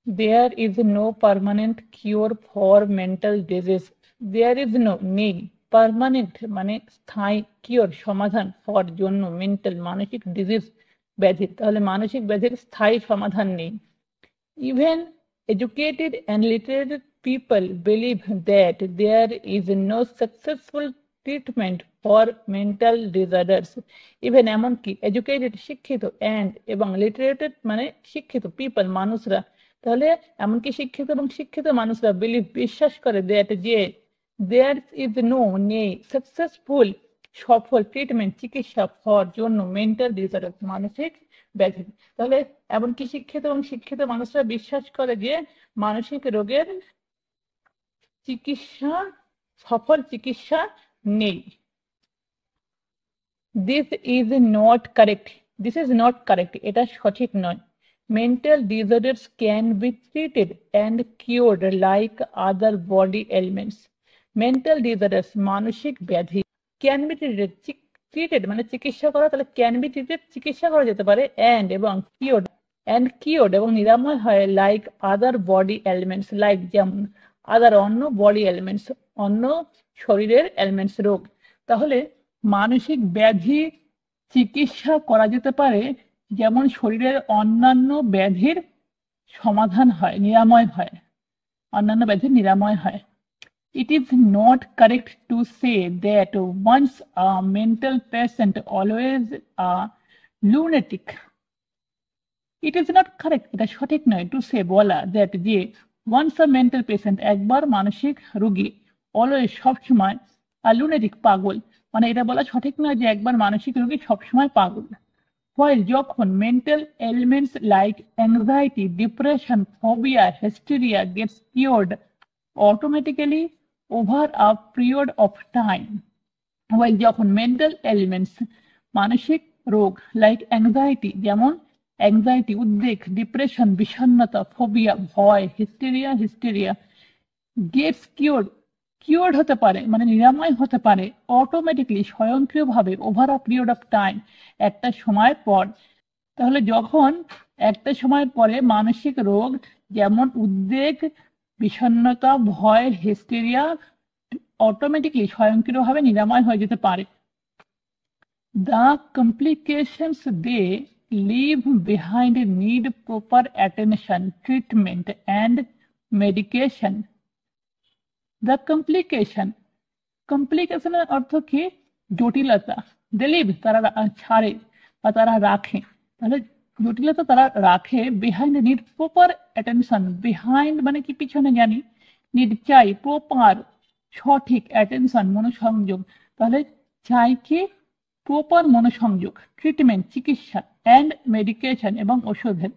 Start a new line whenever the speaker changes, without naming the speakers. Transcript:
There is no permanent cure for mental disease. There is no নেই permanent মানে স্থায়ী cure সমাধান for জন্য মেন্টাল মানসিক ডিজিজ ব্যাধির, তাহলে মানসিক ব্যাধির স্থায়ী সমাধান নেই। Even educated and literate people believe that there is no successful treatment for mental disorders. Even এমনকি educated শিক্ষিত and এবং literated মানে শিক্ষিত people মানুষরা, তাহলে এমনকি শিক্ষিত এবং শিক্ষিত মানুষরা বিশ্বাস করে that যে there is no নেই successful সফল ট্রিটমেন্ট চিকিৎসা ফর জন্য মেন্টাল ডিসঅর্ডার মানসিক ব্যাধি। তাহলে এমনকি শিক্ষিত এবং শিক্ষিত মানুষরা বিশ্বাস করে যে মানসিক রোগের চিকিৎসা সফল চিকিৎসা নেই। This is not correct, this is not correct, এটা সঠিক নয়। Mental disorders can be treated and cured like other body elements. Mental disorders মানসিক ব্যাধি ক্যান বি ট্রিটেড মানে চিকিৎসা করা, তাহলে ক্যান বি ট্রিটেড চিকিৎসা করা যেতে পারে অ্যান্ড কিওর্ড এবং নিরাময় হয় like other body elements, like যেমন আদার অন্য বডি এলিমেন্টস অন্য শরীরের এলিমেন্টস রোগ। তাহলে মানসিক ব্যাধি চিকিৎসা করা যেতে পারে যেমন শরীরের অন্যান্য ব্যাধির সমাধান হয়, নিরাময় হয়, অন্যান্য ব্যাধির নিরাময় হয়। It is not correct to say that once a mental patient always a lunatic. It is not correct, এটা সঠিক নয় to say বলা that যে once a mental patient একবার মানসিক রোগী always সবসময় a lunatic পাগল, মানে এটা বলা সঠিক নয় যে একবার মানসিক রোগী সবসময় পাগল। While যখন mental ailments like anxiety, depression, phobia, hysteria gets cured automatically over a period of time. While যখন mental ailments মানসিক রোগ like anxiety যেমন anxiety উদ্বেগ, ডিপ্রেশন বিষণ্ণতা, ফোবিয়া ভয়, হিস্টেরিয়া gets cured হতে পারে মানে নিরাময় হতে পারে অটোমেটিকলি স্বয়ংক্রিয়ভাবে over a period of time একটা সময় পর। তাহলে যখন একটা সময় পরে মানসিক রোগ যেমন উদ্বেগ বিষণ্ণতা ভয় হিস্টেরিয়া অটোমেটিকলি স্বয়ংক্রিয়ভাবে নিরাময় হয়ে যেতে পারে। The complications they leave behind need proper attention, treatment and medication. The complication এর অর্থ কি জটিলতা, they leave তারা ছাড়ে বা তারা রাখে, তাহলে জটিলতা তারা রাখে behind need proper attention, behind মানে কি পিছনে জানি, need চাই, proper সঠিক, attention মনোসংযোগ, তাহলে চাই কি প্রপার মনোসংযোগ, ট্রিটমেন্ট চিকিৎসা, অ্যান্ড মেডিকেশন এবং ওষুধের।